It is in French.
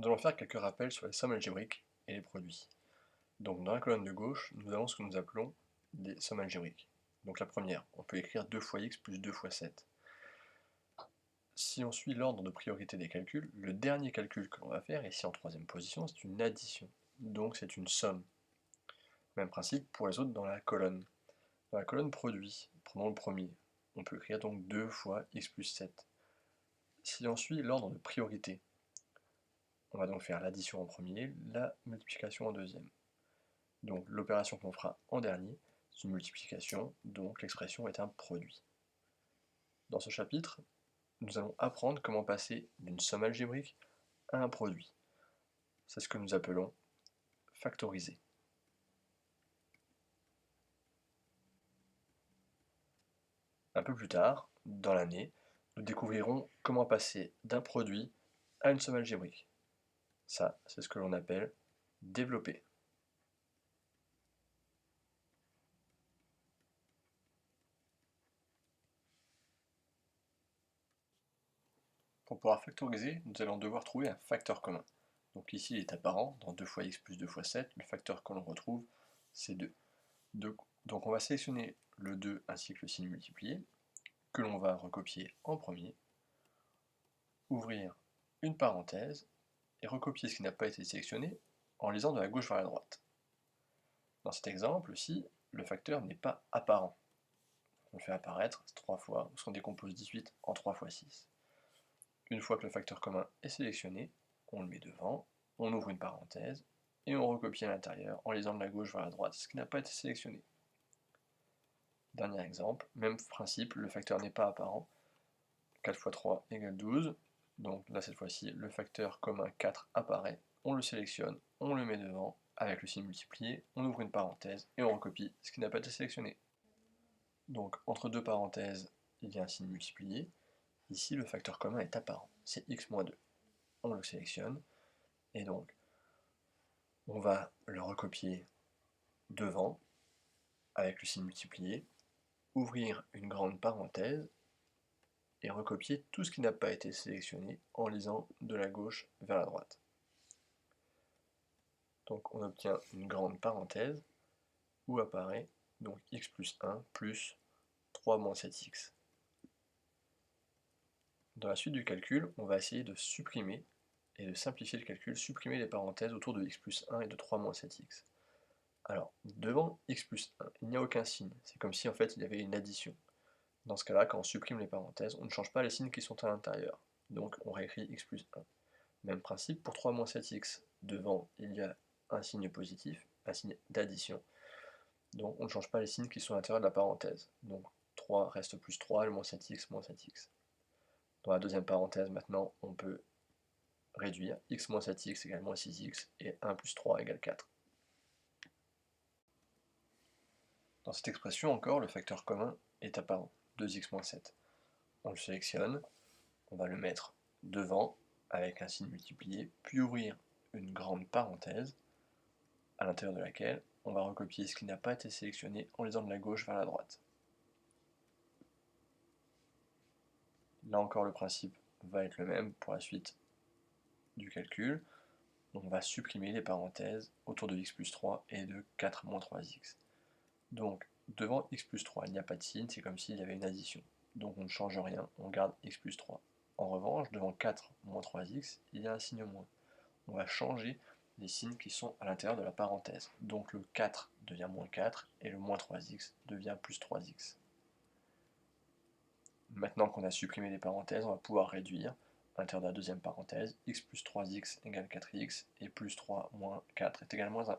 Nous allons faire quelques rappels sur les sommes algébriques et les produits. Donc dans la colonne de gauche, nous avons ce que nous appelons des sommes algébriques. Donc la première, on peut écrire 2 fois x plus 2 fois 7. Si on suit l'ordre de priorité des calculs, le dernier calcul que l'on va faire, ici en troisième position, c'est une addition. Donc c'est une somme. Même principe pour les autres dans la colonne. Dans la colonne produit, prenons le premier, on peut écrire donc 2 fois x plus 7. Si on suit l'ordre de priorité, on va donc faire l'addition en premier, la multiplication en deuxième. Donc l'opération qu'on fera en dernier, c'est une multiplication, donc l'expression est un produit. Dans ce chapitre, nous allons apprendre comment passer d'une somme algébrique à un produit. C'est ce que nous appelons factoriser. Un peu plus tard, dans l'année, nous découvrirons comment passer d'un produit à une somme algébrique. Ça, c'est ce que l'on appelle développer. Pour pouvoir factoriser, nous allons devoir trouver un facteur commun. Donc ici, il est apparent, dans 2 fois x plus 2 fois 7, le facteur que l'on retrouve, c'est 2. Donc on va sélectionner le 2 ainsi que le signe multiplié, que l'on va recopier en premier, ouvrir une parenthèse, et recopier ce qui n'a pas été sélectionné en lisant de la gauche vers la droite. Dans cet exemple-ci, le facteur n'est pas apparent. On le fait apparaître 3 fois, parce qu'on décompose 18 en 3 fois 6. Une fois que le facteur commun est sélectionné, on le met devant, on ouvre une parenthèse, et on recopie à l'intérieur en lisant de la gauche vers la droite ce qui n'a pas été sélectionné. Dernier exemple, même principe, le facteur n'est pas apparent. 4 fois 3 égale 12, donc là cette fois-ci le facteur commun 4 apparaît, on le sélectionne, on le met devant, avec le signe multiplié, on ouvre une parenthèse et on recopie ce qui n'a pas été sélectionné. Donc entre deux parenthèses, il y a un signe multiplié, ici le facteur commun est apparent, c'est x moins 2. On le sélectionne, et donc on va le recopier devant, avec le signe multiplié, ouvrir une grande parenthèse, et recopier tout ce qui n'a pas été sélectionné en lisant de la gauche vers la droite. Donc on obtient une grande parenthèse où apparaît donc x plus 1 plus 3 moins 7x. Dans la suite du calcul, on va essayer de supprimer et de simplifier le calcul, supprimer les parenthèses autour de x plus 1 et de 3 moins 7x. Alors, devant x plus 1, il n'y a aucun signe, c'est comme si en fait il y avait une addition. Dans ce cas-là, quand on supprime les parenthèses, on ne change pas les signes qui sont à l'intérieur. Donc on réécrit x plus 1. Même principe pour 3 moins 7x. Devant, il y a un signe positif, un signe d'addition. Donc on ne change pas les signes qui sont à l'intérieur de la parenthèse. Donc 3 reste plus 3, le moins 7x, moins 7x. Dans la deuxième parenthèse, maintenant, on peut réduire x moins 7x égale moins 6x, et 1 plus 3 égale 4. Dans cette expression encore, le facteur commun est apparent, 2x moins 7. On le sélectionne, on va le mettre devant, avec un signe multiplié, puis ouvrir une grande parenthèse, à l'intérieur de laquelle on va recopier ce qui n'a pas été sélectionné en lisant de la gauche vers la droite. Là encore, le principe va être le même pour la suite du calcul. Donc on va supprimer les parenthèses autour de x plus 3 et de 4 moins 3x. Donc devant x plus 3, il n'y a pas de signe, c'est comme s'il y avait une addition. Donc on ne change rien, on garde x plus 3. En revanche, devant 4 moins 3x, il y a un signe moins. On va changer les signes qui sont à l'intérieur de la parenthèse. Donc le 4 devient moins 4 et le moins 3x devient plus 3x. Maintenant qu'on a supprimé les parenthèses, on va pouvoir réduire à l'intérieur de la deuxième parenthèse, x plus 3x égale 4x, et plus 3 moins 4 est égal à moins 1.